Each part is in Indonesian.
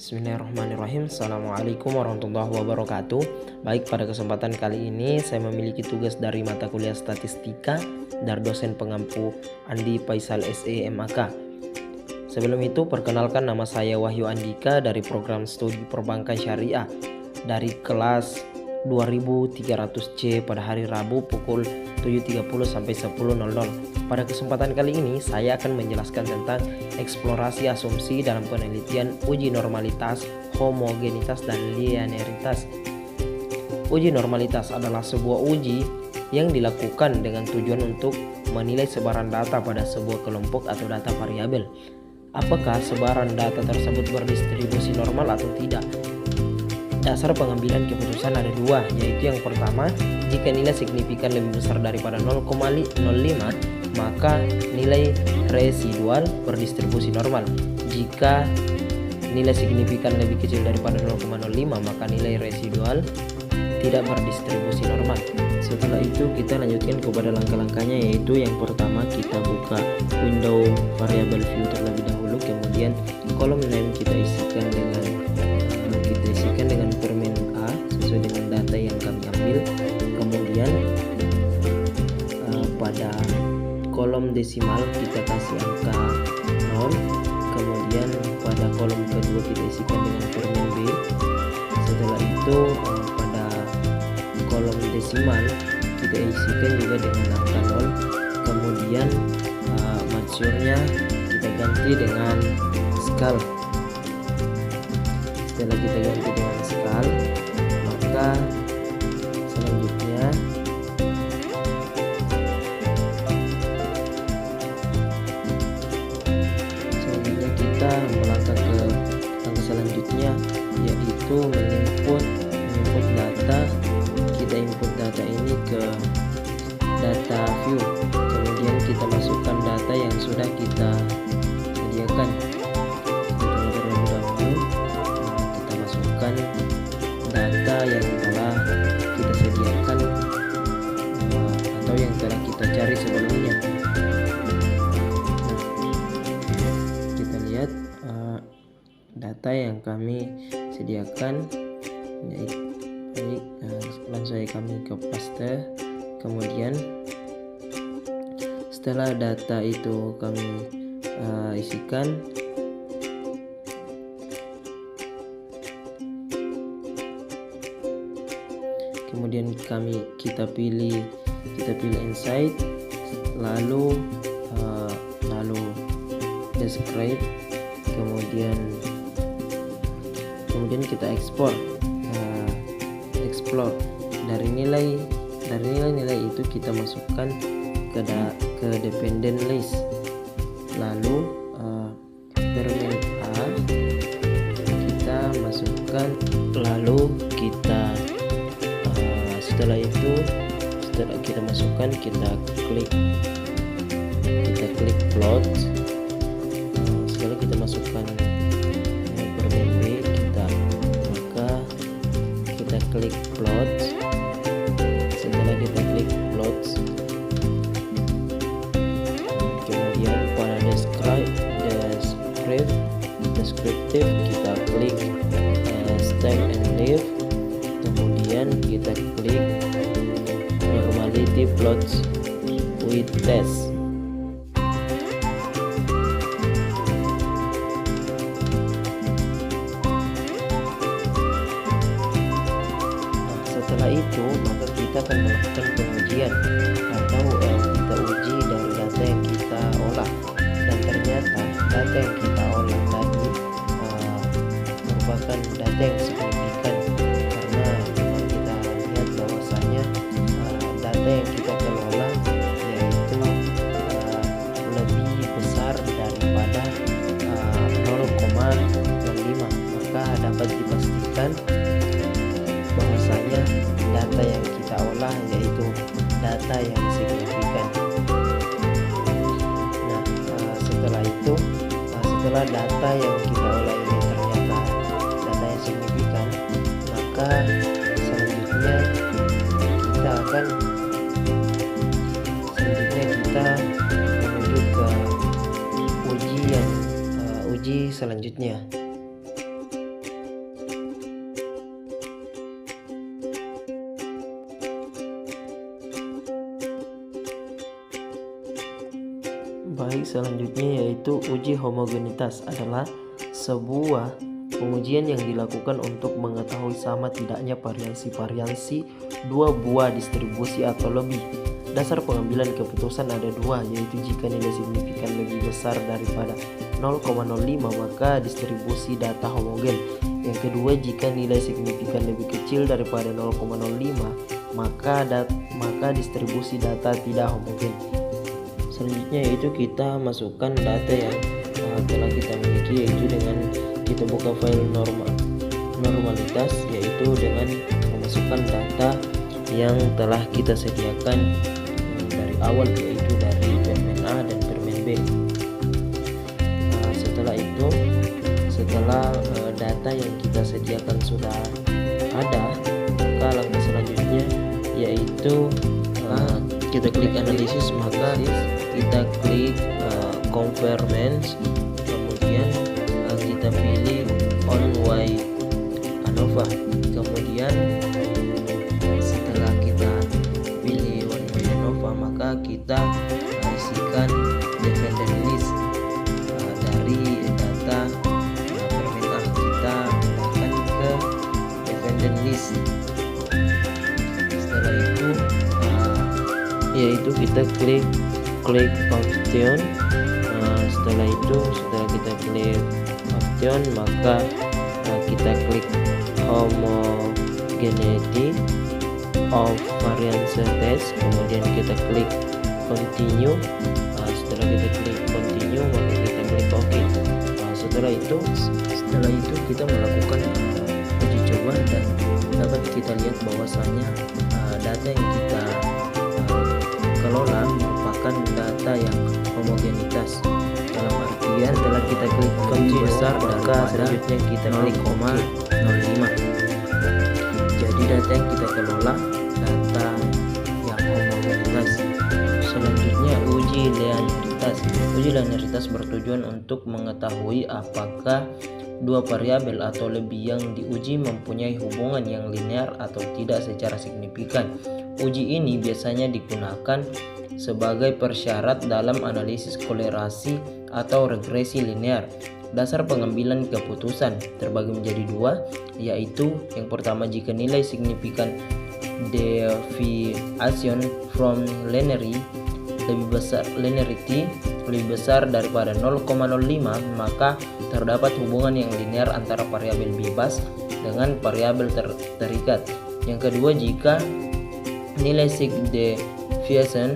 Bismillahirrahmanirrahim. Assalamualaikum warahmatullahi wabarakatuh. Baik, pada kesempatan kali ini saya memiliki tugas dari mata kuliah statistika dari dosen pengampu Andi Faisal SE MAK. Sebelum itu, perkenalkan, nama saya Wahyu Andika dari program studi perbankan syariah dari kelas 2300C pada hari Rabu pukul 7.30 sampai 10.00. Pada kesempatan kali ini saya akan menjelaskan tentang eksplorasi asumsi dalam penelitian uji normalitas, homogenitas, dan linearitas. Uji normalitas adalah sebuah uji yang dilakukan dengan tujuan untuk menilai sebaran data pada sebuah kelompok atau data variabel. Apakah sebaran data tersebut berdistribusi normal atau tidak? Dasar pengambilan keputusan ada dua, yaitu yang pertama, jika nilai signifikan lebih besar daripada 0,05, maka nilai residual berdistribusi normal. Jika nilai signifikan lebih kecil daripada 0,05, maka nilai residual tidak berdistribusi normal. Setelah itu kita lanjutkan kepada langkah-langkahnya, yaitu yang pertama kita buka window variable view terlebih dahulu, kemudian kolom name kita isikan dengan permen A sesuai dengan data yang kami ambil. Kemudian pada kolom desimal kita kasih angka 0. Kemudian pada kolom kedua kita isikan dengan permen B. Setelah itu pada kolom desimal kita isikan juga dengan angka 0. Kemudian maturnya kita ganti dengan skal. Setelah kita ganti dengan skal, maka selanjutnya kita melangkah ke langkah selanjutnya, yaitu menginput data. Kita input data ini ke data view, kemudian kita masukkan data yang sudah kita sediakan. Data yang telah kita sediakan atau yang telah kita cari sebelumnya. Kita lihat data yang kami sediakan. Langsung saja kami ke paste. Kemudian setelah data itu kami isikan, kemudian kita pilih insight, lalu describe, kemudian kita explore dari nilai itu kita masukkan ke dependent list, lalu permen A kita masukkan, lalu setelah kita masukkan, kita klik plot. Setelah kita masukkan permen B, kita klik plot. Setelah kita klik plot, kemudian pada descriptive kita klik start and leave. Kemudian kita klik normality plots with test. Setelah itu maka kita akan melakukan pengujian atau kita uji dari data yang kita olah, dan ternyata data yang kita olah tadi merupakan data yang signifikan, karena kita lihat bahwasanya data yang kita kelola yaitu lebih besar daripada 0,05, maka dapat dipastikan bahwasanya data yang kita olah yaitu data yang signifikan. Nah, setelah data yang kita olah ini ternyata data yang signifikan, maka selanjutnya kita menuju ke uji selanjutnya. Baik, selanjutnya yaitu uji homogenitas adalah sebuah pengujian yang dilakukan untuk mengetahui sama tidaknya variasi-variasi dua buah distribusi atau lebih. Dasar pengambilan keputusan ada dua, yaitu jika nilai signifikan lebih besar daripada 0,05 maka distribusi data homogen. Yang kedua, jika nilai signifikan lebih kecil daripada 0,05 maka distribusi data tidak homogen. Selanjutnya yaitu kita masukkan data yang telah kita miliki, yaitu dengan kita buka file normalitas, yaitu dengan memasukkan data yang telah kita sediakan dari awal, yaitu dari permen A dan permen B. Setelah data yang kita sediakan sudah ada, maka langkah selanjutnya yaitu kita klik analisis, maka kita klik convergence, kemudian kita pilih on Y ANOVA. Kemudian setelah kita pilih on Y ANOVA, maka kita isikan dependent list dari data permen A, kita akan ke dependent list. Setelah itu yaitu kita klik option. Setelah kita klik option, maka kita klik homogeneity of variance test, kemudian kita klik continue. Setelah kita klik continue, maka kita klik OK. Setelah itu kita melakukan uji coba, dan dapat kita lihat bahwasanya data yang kita kelola merupakan data yang homogenitas. Dalam artian setelah kita klik kunci besar, maka selanjutnya kita klik 0,05. Jadi data yang kita kelola data yang homogenitas. Selanjutnya uji linearitas. Uji linearitas bertujuan untuk mengetahui apakah dua variabel atau lebih yang diuji mempunyai hubungan yang linear atau tidak secara signifikan. Uji ini biasanya digunakan sebagai persyarat dalam analisis kolerasi atau regresi linear. Dasar pengambilan keputusan terbagi menjadi dua, yaitu yang pertama, jika nilai signifikan deviation from linearity lebih besar daripada 0,05 maka terdapat hubungan yang linear antara variabel bebas dengan variabel terikat. Yang kedua, jika nilai sig deviation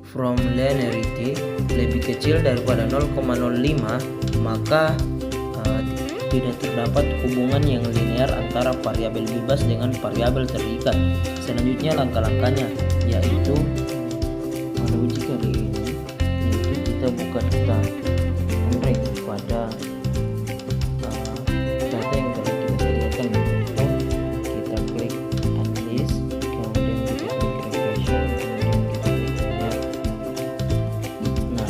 from linearity lebih kecil daripada 0,05 maka tidak terdapat hubungan yang linear antara variabel bebas dengan variabel terikat. Selanjutnya langkah-langkahnya yaitu pada uji kali ini, yaitu kita buka data Android pada data yang telah kita sediakan, yaitu kita klik analysis, kemudian kita klik regression, kemudian kita klik linear. Nah,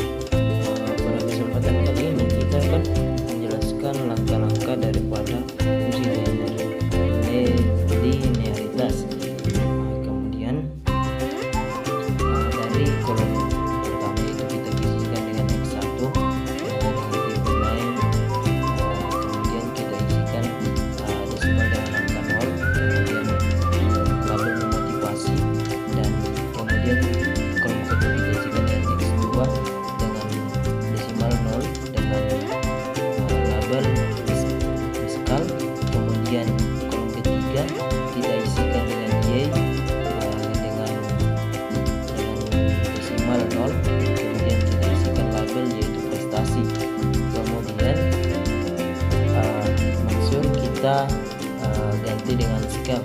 pada kesempatan kali ini kita akan menjelaskan langkah-langkah daripada uji linearitas. Kemudian dari kolom pertama itu kita isikan dengan X1 dengan tipe lain, kemudian kita isikan desimal dengan angka 0, kemudian label memotivasi, dan kemudian kolom kedua kita isikan dengan X2 dengan desimal 0 dengan label fiskal, kemudian kolom ketiga kita isikan dengan Y dengan desimal 0, kemudian kita isikan label yaitu prestasi, kemudian maksud kita ganti dengan skala,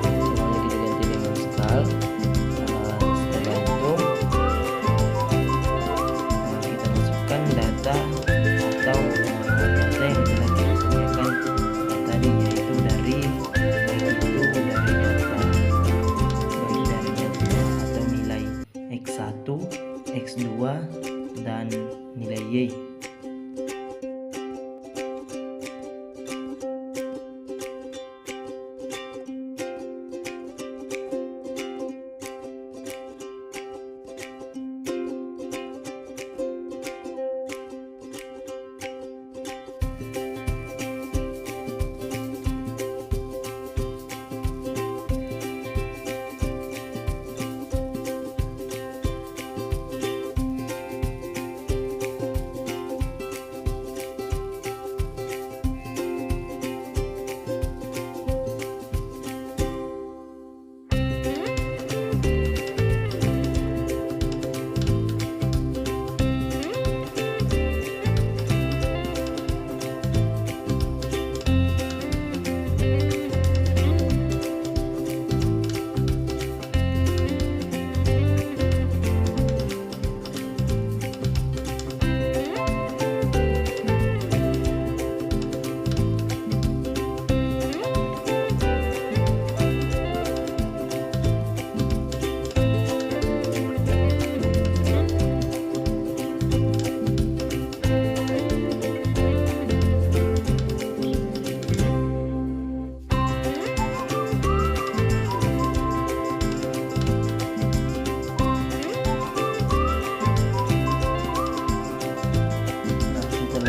semuanya kita ganti dengan skala. Setelah itu kita masukkan data atau data yang telah kita sediakan tadi, yaitu dari atau nilai X1, X2 dan nilai Y.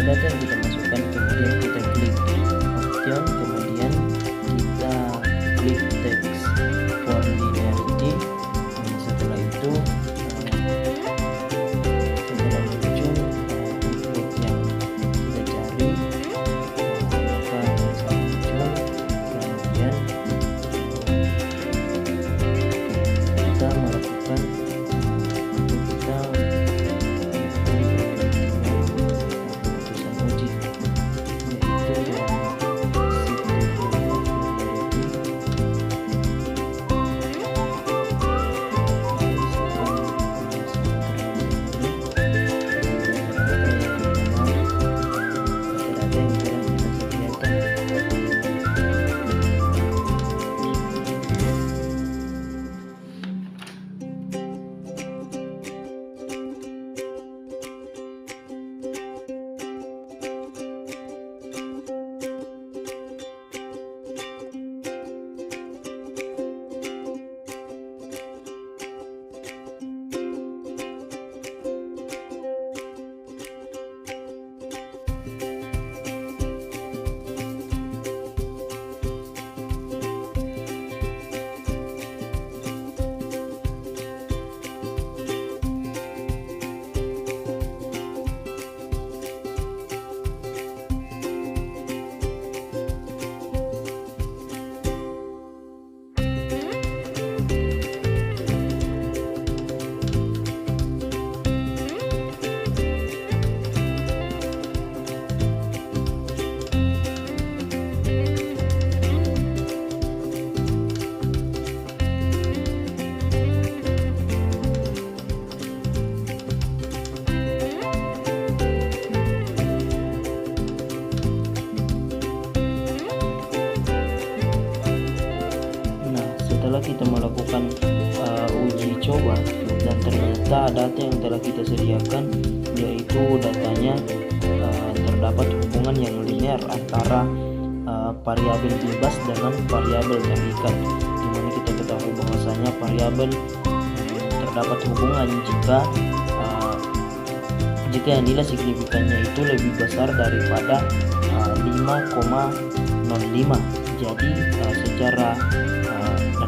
data yang kita masukkan, kemudian kita klik option, kemudian kita klik text for linearity. Setelah itu setelah muncul input yang kita cari, maka bisa muncul, kemudian kita melakukan keputusan uji, yaitu dengan setelah kita melakukan uji coba dan ternyata data yang telah kita sediakan, yaitu datanya terdapat hubungan yang linear antara variabel bebas dengan variabel terikat, dimana kita ketahui bahwasanya variabel terdapat hubungan jika nilai signifikannya itu lebih besar daripada 5,05. Jadi secara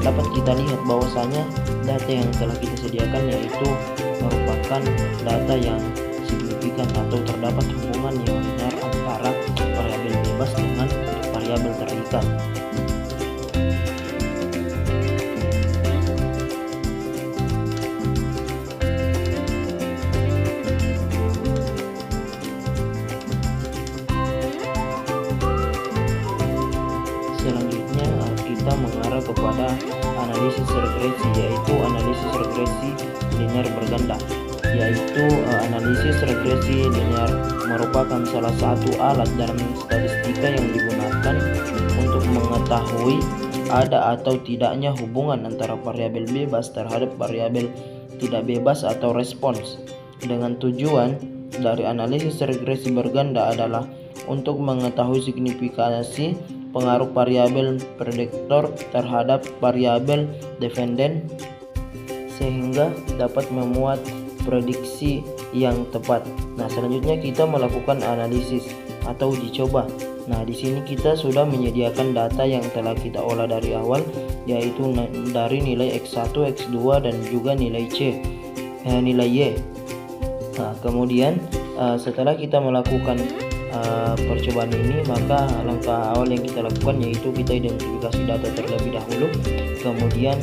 dapat kita lihat bahwasanya data yang telah kita sediakan yaitu merupakan data yang signifikan atau terdapat hubungan yang linear antara variabel bebas dengan variabel terikat. Selanjutnya kita mengarah kepada analisis regresi, yaitu analisis regresi linear berganda. Analisis regresi linear merupakan salah satu alat dalam statistika yang digunakan untuk mengetahui ada atau tidaknya hubungan antara variabel bebas terhadap variabel tidak bebas atau respons. Dengan tujuan dari analisis regresi berganda adalah untuk mengetahui signifikansi pengaruh variabel prediktor terhadap variabel dependen sehingga dapat memuat prediksi yang tepat. Nah, selanjutnya kita melakukan analisis atau uji coba. Nah, di sini kita sudah menyediakan data yang telah kita olah dari awal, yaitu dari nilai X1, X2 dan juga nilai nilai Y. Nah, kemudian setelah kita melakukan percobaan ini, maka langkah awal yang kita lakukan yaitu kita identifikasi data terlebih dahulu, kemudian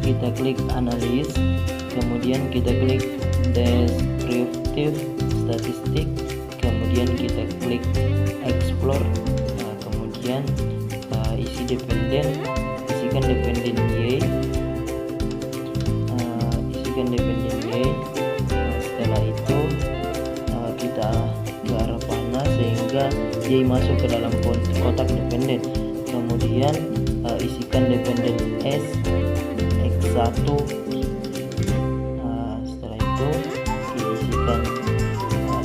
kita klik analis, kemudian kita klik descriptive statistic, kemudian kita klik explore, kemudian isikan dependen Y, setelah itu kita ke arah panah sehingga Y masuk ke dalam kotak dependen, kemudian isikan dependen S X1, setelah itu kita isikan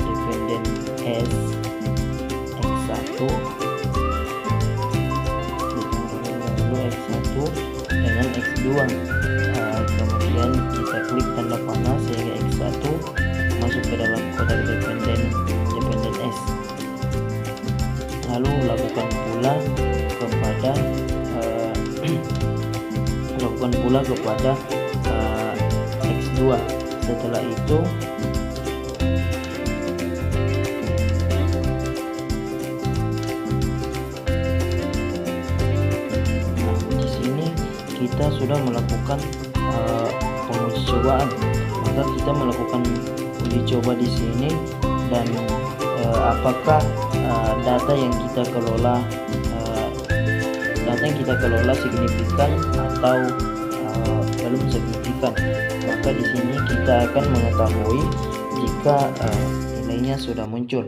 dependen S X1 dengan X2, kemudian kita klik tanda panah sehingga X1 masuk ke dalam kotak dependen kepada X2. Setelah itu di sini kita sudah melakukan penguji cobaan, maka kita melakukan uji coba di sini dan apakah data yang kita kelola signifikan atau belum signifikan. Maka di sini kita akan mengetahui jika nilainya sudah muncul.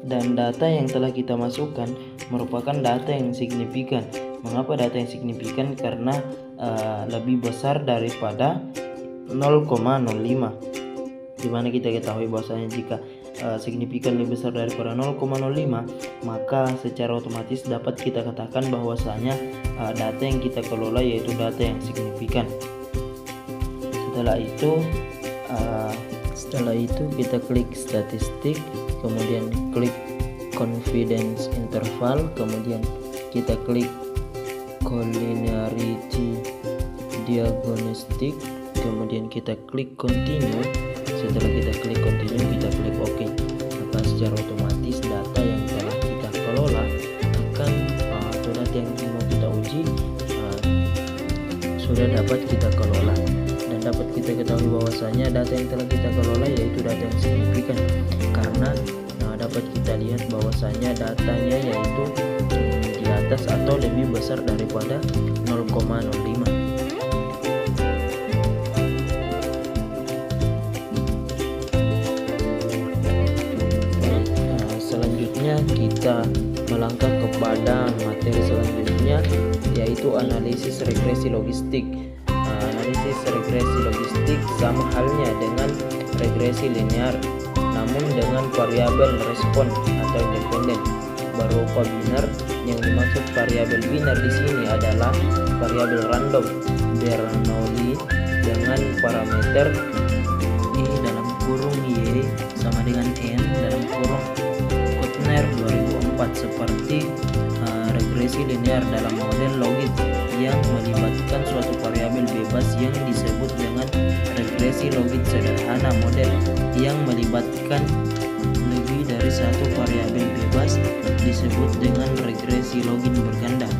Dan data yang telah kita masukkan merupakan data yang signifikan. Mengapa data yang signifikan? Karena lebih besar daripada 0,05. Dimana kita ketahui bahwasanya jika signifikan lebih besar daripada 0,05, maka secara otomatis dapat kita katakan bahwasanya data yang kita kelola yaitu data yang signifikan. Setelah itu kita klik statistik, kemudian klik confidence interval, kemudian kita klik collinearity diagnostic, kemudian kita klik continue. Setelah kita klik continue, kita klik OK, maka secara otomatis data yang telah kita kelola atau data yang mau kita uji sudah dapat kita kelola, dan dapat kita ketahui bahwasanya data yang telah kita kelola yaitu data yang signifikan, karena dapat kita lihat bahwasanya datanya yaitu di atas atau lebih besar daripada 0,05. Kita melangkah kepada materi selanjutnya, yaitu analisis regresi logistik. Analisis regresi logistik sama halnya dengan regresi linear, namun dengan variabel respon atau independen berupa biner. Yang dimaksud variabel biner di sini adalah variabel random Bernoulli dengan parameter i dalam kurung y sama dengan n dalam kurung Kuttner 2004, seperti regresi linear dalam model logit yang melibatkan suatu variabel bebas yang disebut dengan regresi logit sederhana. Model yang melibatkan lebih dari satu variabel bebas disebut dengan regresi logit berganda.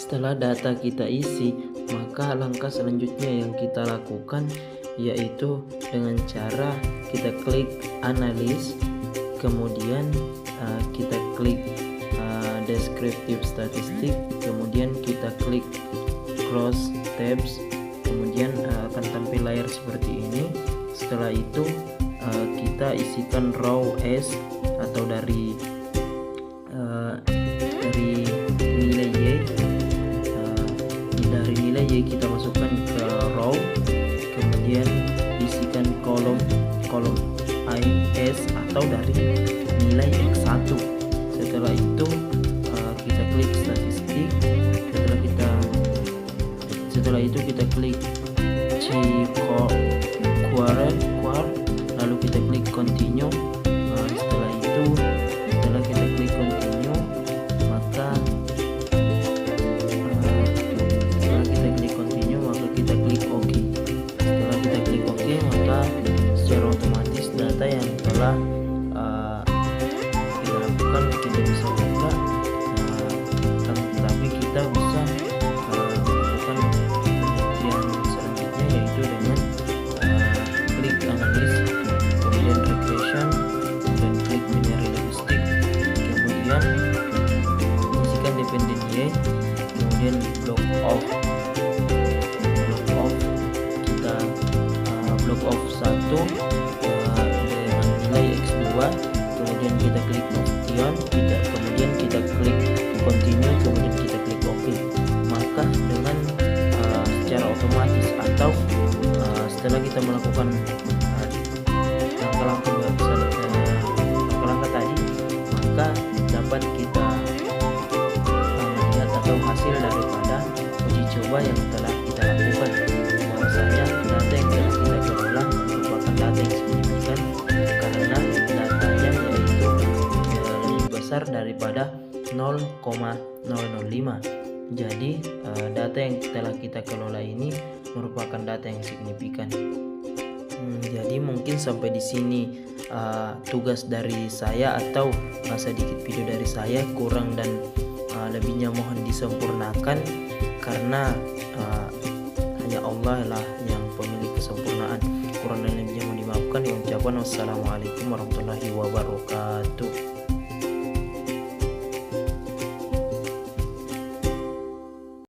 Setelah data kita isi, maka langkah selanjutnya yang kita lakukan yaitu dengan cara kita klik analis, kemudian kita klik descriptive statistik, kemudian kita klik cross tabs, kemudian akan tampil layar seperti ini. Setelah itu kita isikan row S atau dari nilai Y. Dari nilai Y kita masukkan ke row, kemudian isikan kolom IS atau dari nilai X1. Setelah itu kita klik statistik. Setelah itu kita klik quar, lalu kita klik continue. Setelah kita klik continue, maka kita klik OK. Setelah kita klik OK, maka secara otomatis data yang telah kita lakukan tidak bisa buka, tapi kita bisa melakukan penelitian selanjutnya, yaitu dengan klik analis, kemudian regression, dan klik binary logistic, kemudian isikan dependent Y, kemudian block off kita block off 1 dengan nilai X2, kemudian kita klik option, kemudian kita klik continue, kemudian kita klik OK. Maka dengan secara otomatis atau setelah kita melakukan langkah-langkah tadi, maka dapat kita melihat atau hasil daripada uji coba yang telah kita lakukan. Bahwasanya data yang telah kita kelola merupakan data yang signifikan karena datanya yaitu lebih besar daripada 0,005. Jadi data yang telah kita kelola ini merupakan data yang signifikan. Jadi mungkin sampai di sini tugas dari saya atau sedikit video dari saya. Kurang dan lebihnya mohon disempurnakan, karena hanya Allah lah yang pemilik kesempurnaan. Kurang dan lebihnya mohon dimaafkan. Yang ucapkan wassalamualaikum warahmatullahi wabarakatuh.